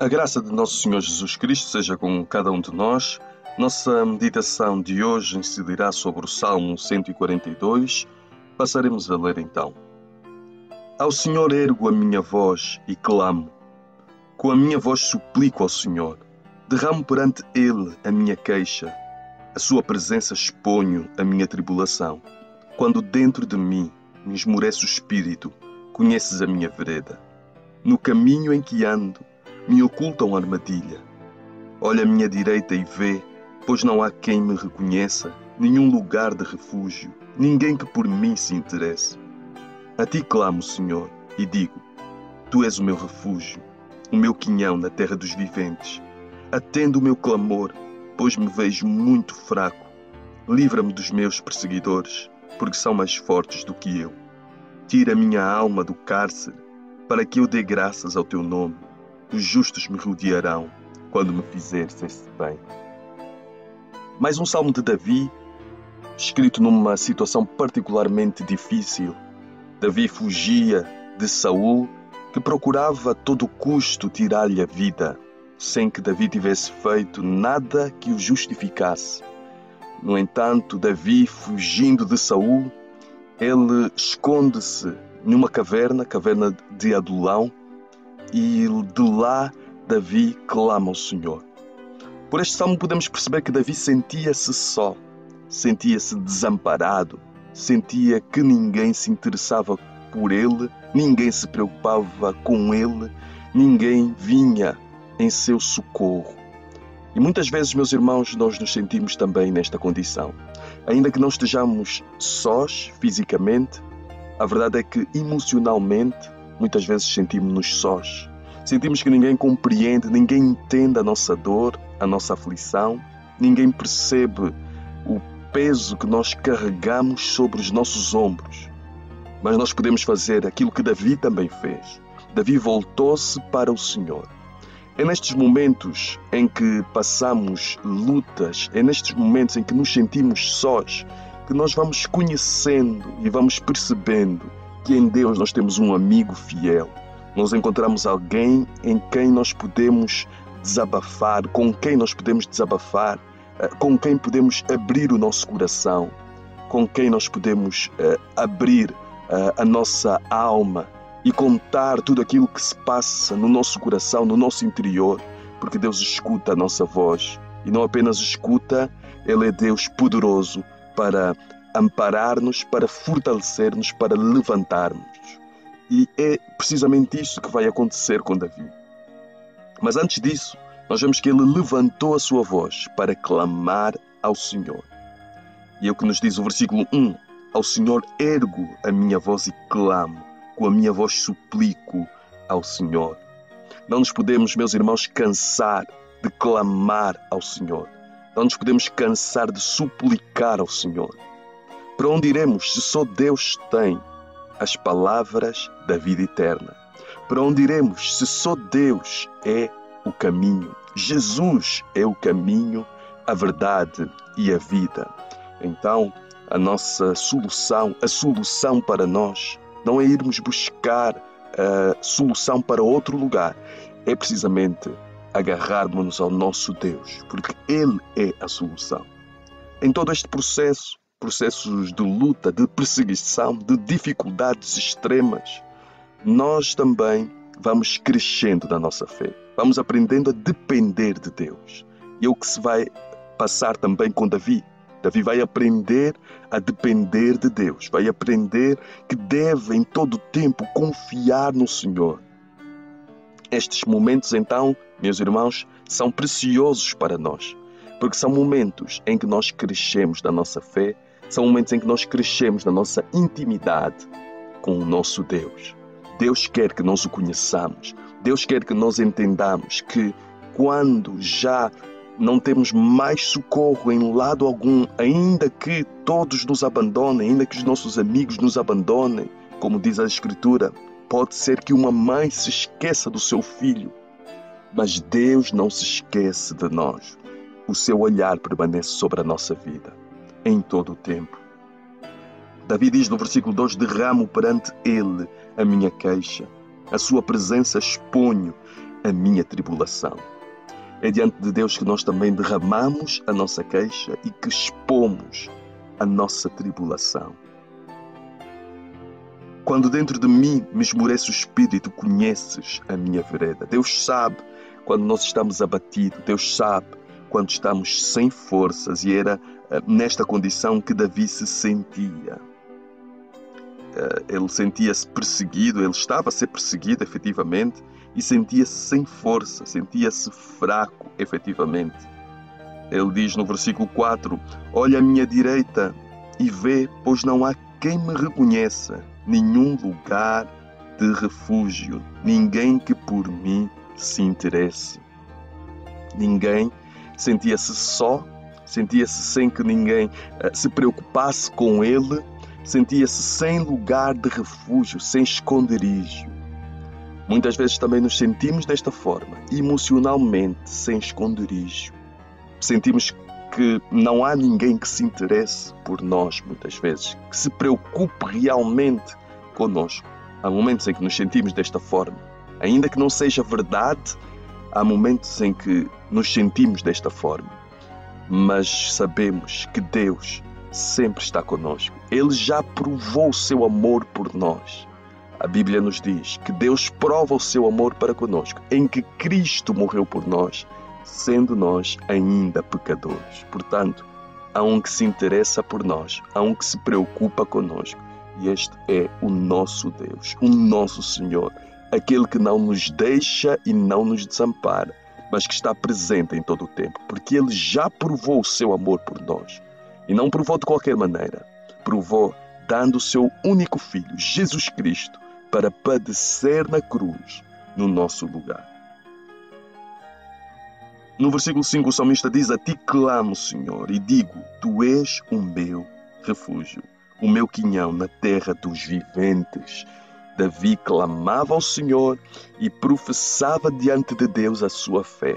A graça de nosso Senhor Jesus Cristo seja com cada um de nós. Nossa meditação de hoje incidirá sobre o Salmo 142. Passaremos a ler então. Ao Senhor ergo a minha voz e clamo. Com a minha voz suplico ao Senhor. Derramo perante Ele a minha queixa. A sua presença exponho a minha tribulação. Quando dentro de mim me esmorece o espírito, conheces a minha vereda. No caminho em que ando, me ocultam armadilha. Olha à minha direita e vê, pois não há quem me reconheça, nenhum lugar de refúgio, ninguém que por mim se interesse. A ti clamo, Senhor, e digo, tu és o meu refúgio, o meu quinhão na terra dos viventes. Atende o meu clamor, pois me vejo muito fraco. Livra-me dos meus perseguidores, porque são mais fortes do que eu. Tira a minha alma do cárcere, para que eu dê graças ao teu nome. Os justos me rodearão, quando me fizeres esse bem. Mais um salmo de Davi, escrito numa situação particularmente difícil. Davi fugia de Saul, que procurava a todo custo tirar-lhe a vida, sem que Davi tivesse feito nada que o justificasse. No entanto, Davi, fugindo de Saul, ele esconde-se numa caverna de Adulão, e de lá Davi clama ao Senhor. Por este salmo podemos perceber que Davi sentia-se só, sentia-se desamparado, sentia que ninguém se interessava por ele, ninguém se preocupava com ele, ninguém vinha em seu socorro. E muitas vezes, meus irmãos, nós nos sentimos também nesta condição. Ainda que não estejamos sós fisicamente, a verdade é que emocionalmente muitas vezes sentimos-nos sós. Sentimos que ninguém compreende, ninguém entende a nossa dor, a nossa aflição, ninguém percebe o peso que nós carregamos sobre os nossos ombros. Mas nós podemos fazer aquilo que Davi também fez. Davi voltou-se para o Senhor. É nestes momentos em que passamos lutas, é nestes momentos em que nos sentimos sós, que nós vamos conhecendo e vamos percebendo que em Deus nós temos um amigo fiel. Nós encontramos alguém em quem nós podemos desabafar, com quem nós podemos desabafar, com quem podemos abrir o nosso coração, com quem nós podemos abrir a nossa alma e contar tudo aquilo que se passa no nosso coração, no nosso interior, porque Deus escuta a nossa voz. E não apenas escuta, Ele é Deus poderoso para amparar-nos, para fortalecer-nos, para levantar-nos. E é precisamente isso que vai acontecer com Davi. Mas antes disso, nós vemos que ele levantou a sua voz para clamar ao Senhor. E é o que nos diz o versículo 1. Ao Senhor ergo a minha voz e clamo, com a minha voz suplico ao Senhor. Não nos podemos, meus irmãos, cansar de clamar ao Senhor. Não nos podemos cansar de suplicar ao Senhor. Para onde iremos se só Deus tem as palavras da vida eterna? Para onde iremos se só Deus é o caminho? Jesus é o caminho, a verdade e a vida. Então, a nossa solução, a solução para nós, não é irmos buscar a solução para outro lugar. É precisamente agarrarmos-nos ao nosso Deus, porque Ele é a solução. Em todo este processo, processos de luta, de perseguição, de dificuldades extremas, nós também vamos crescendo na nossa fé. Vamos aprendendo a depender de Deus. E é o que se vai passar também com Davi. Davi vai aprender a depender de Deus. Vai aprender que deve em todo o tempo confiar no Senhor. Estes momentos, então, meus irmãos, são preciosos para nós. Porque são momentos em que nós crescemos na nossa fé, são momentos em que nós crescemos na nossa intimidade com o nosso Deus. Deus quer que nós o conheçamos. Deus quer que nós entendamos que quando já não temos mais socorro em lado algum, ainda que todos nos abandonem, ainda que os nossos amigos nos abandonem, como diz a Escritura, pode ser que uma mãe se esqueça do seu filho, mas Deus não se esquece de nós. O seu olhar permanece sobre a nossa vida, em todo o tempo. Davi diz no versículo 2, derramo perante Ele a minha queixa, a sua presença exponho, a minha tribulação. É diante de Deus que nós também derramamos a nossa queixa e que expomos a nossa tribulação. Quando dentro de mim me esmorece o espírito, conheces a minha vereda. Deus sabe quando nós estamos abatidos. Deus sabe quando estamos sem forças. E era nesta condição que Davi se sentia. Ele sentia-se perseguido, ele estava a ser perseguido efetivamente e sentia-se sem força, sentia-se fraco efetivamente. Ele diz no versículo 4: olha à minha direita e vê, pois não há quem me reconheça, nenhum lugar de refúgio, ninguém que por mim se interesse. Ninguém, sentia-se só, sentia-se sem que ninguém se preocupasse com ele, sentia-se sem lugar de refúgio, sem esconderijo. Muitas vezes também nos sentimos desta forma, emocionalmente sem esconderijo. Sentimos que não há ninguém que se interesse por nós, muitas vezes, que se preocupe realmente conosco. Há momentos em que nos sentimos desta forma. Ainda que não seja verdade, há momentos em que nos sentimos desta forma. Mas sabemos que Deus sempre está conosco. Ele já provou o seu amor por nós. A Bíblia nos diz que Deus prova o seu amor para conosco, em que Cristo morreu por nós, sendo nós ainda pecadores. Portanto, há um que se interessa por nós, há um que se preocupa conosco. E este é o nosso Deus, o nosso Senhor, aquele que não nos deixa e não nos desampara, mas que está presente em todo o tempo, porque Ele já provou o seu amor por nós. E não provou de qualquer maneira, provou dando o seu único Filho, Jesus Cristo, para padecer na cruz no nosso lugar. No versículo 5 o salmista diz: a ti clamo, Senhor, e digo, tu és o meu refúgio, o meu quinhão na terra dos viventes. Davi clamava ao Senhor e professava diante de Deus a sua fé.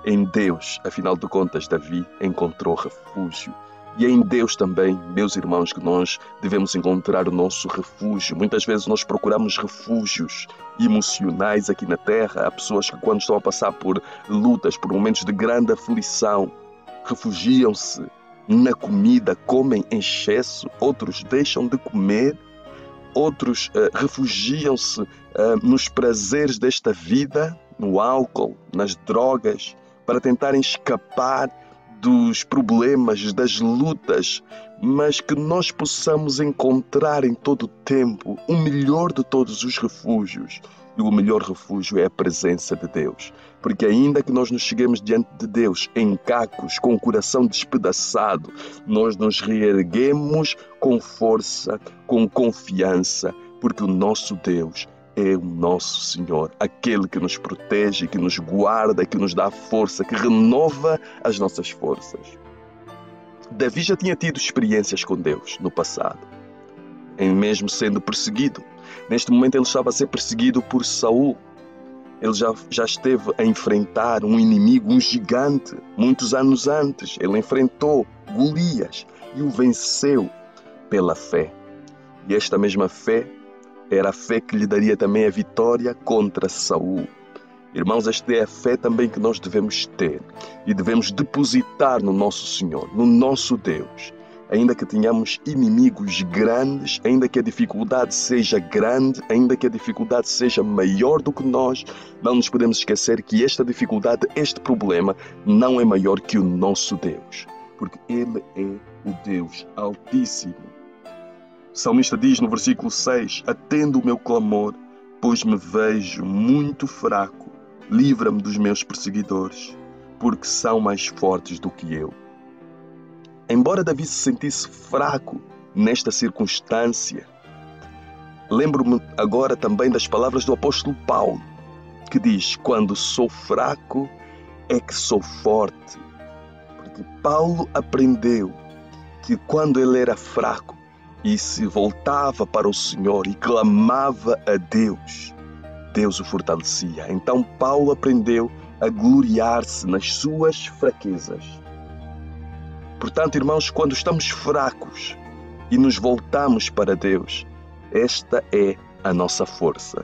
Em Deus, afinal de contas, Davi encontrou refúgio. E é em Deus também, meus irmãos, que nós devemos encontrar o nosso refúgio. Muitas vezes nós procuramos refúgios emocionais aqui na Terra. Há pessoas que, quando estão a passar por lutas, por momentos de grande aflição, refugiam-se na comida, comem em excesso. Outros deixam de comer. Outros refugiam-se nos prazeres desta vida, no álcool, nas drogas, para tentarem escapar dos problemas, das lutas, mas que nós possamos encontrar em todo o tempo o melhor de todos os refúgios. E o melhor refúgio é a presença de Deus. Porque ainda que nós nos cheguemos diante de Deus em cacos, com o coração despedaçado, nós nos reerguemos com força, com confiança, porque o nosso Deus é o nosso Senhor, aquele que nos protege, que nos guarda, que nos dá força, que renova as nossas forças. Davi já tinha tido experiências com Deus no passado, mesmo sendo perseguido. Neste momento ele estava a ser perseguido por Saul. Ele já esteve a enfrentar um inimigo, um gigante, muitos anos antes. Ele enfrentou Golias e o venceu pela fé. E esta mesma fé era a fé que lhe daria também a vitória contra Saul. Irmãos, esta é a fé também que nós devemos ter e devemos depositar no nosso Senhor, no nosso Deus. Ainda que tenhamos inimigos grandes, ainda que a dificuldade seja grande, ainda que a dificuldade seja maior do que nós, não nos podemos esquecer que esta dificuldade, este problema, não é maior que o nosso Deus, porque Ele é o Deus Altíssimo. O salmista diz no versículo 6, atende o meu clamor, pois me vejo muito fraco. Livra-me dos meus perseguidores, porque são mais fortes do que eu. Embora Davi se sentisse fraco nesta circunstância, lembro-me agora também das palavras do apóstolo Paulo, que diz, quando sou fraco é que sou forte. Porque Paulo aprendeu que quando ele era fraco, e se voltava para o Senhor e clamava a Deus, Deus o fortalecia. Então Paulo aprendeu a gloriar-se nas suas fraquezas. Portanto, irmãos, quando estamos fracos e nos voltamos para Deus, esta é a nossa força,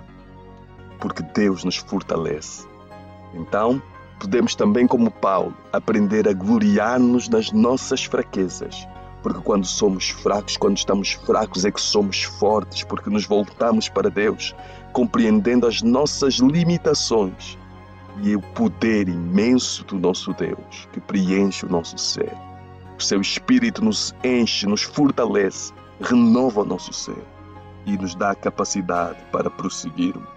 porque Deus nos fortalece. Então, podemos também, como Paulo, aprender a gloriar-nos nas nossas fraquezas. Porque quando somos fracos, quando estamos fracos, é que somos fortes, porque nos voltamos para Deus, compreendendo as nossas limitações e o poder imenso do nosso Deus, que preenche o nosso ser. O seu Espírito nos enche, nos fortalece, renova o nosso ser e nos dá a capacidade para prosseguirmos.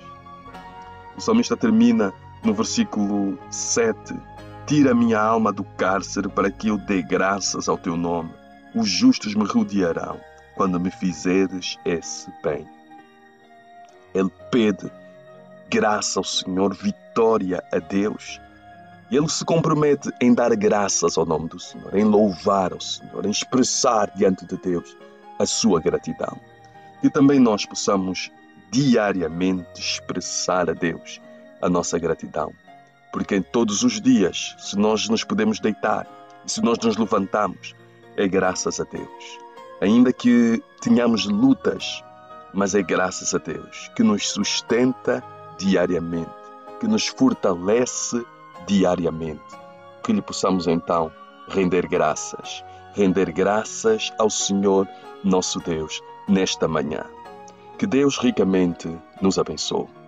O salmista termina no versículo 7: Tira minha alma do cárcere para que eu dê graças ao teu nome. Os justos me rodearão quando me fizeres esse bem. Ele pede graça ao Senhor, vitória a Deus. E ele se compromete em dar graças ao nome do Senhor, em louvar ao Senhor, em expressar diante de Deus a sua gratidão. Que também nós possamos diariamente expressar a Deus a nossa gratidão. Porque em todos os dias, se nós nos podemos deitar e se nós nos levantamos, é graças a Deus. Ainda que tenhamos lutas, mas é graças a Deus que nos sustenta diariamente, que nos fortalece diariamente. Que lhe possamos então render graças ao Senhor nosso Deus nesta manhã. Que Deus ricamente nos abençoe.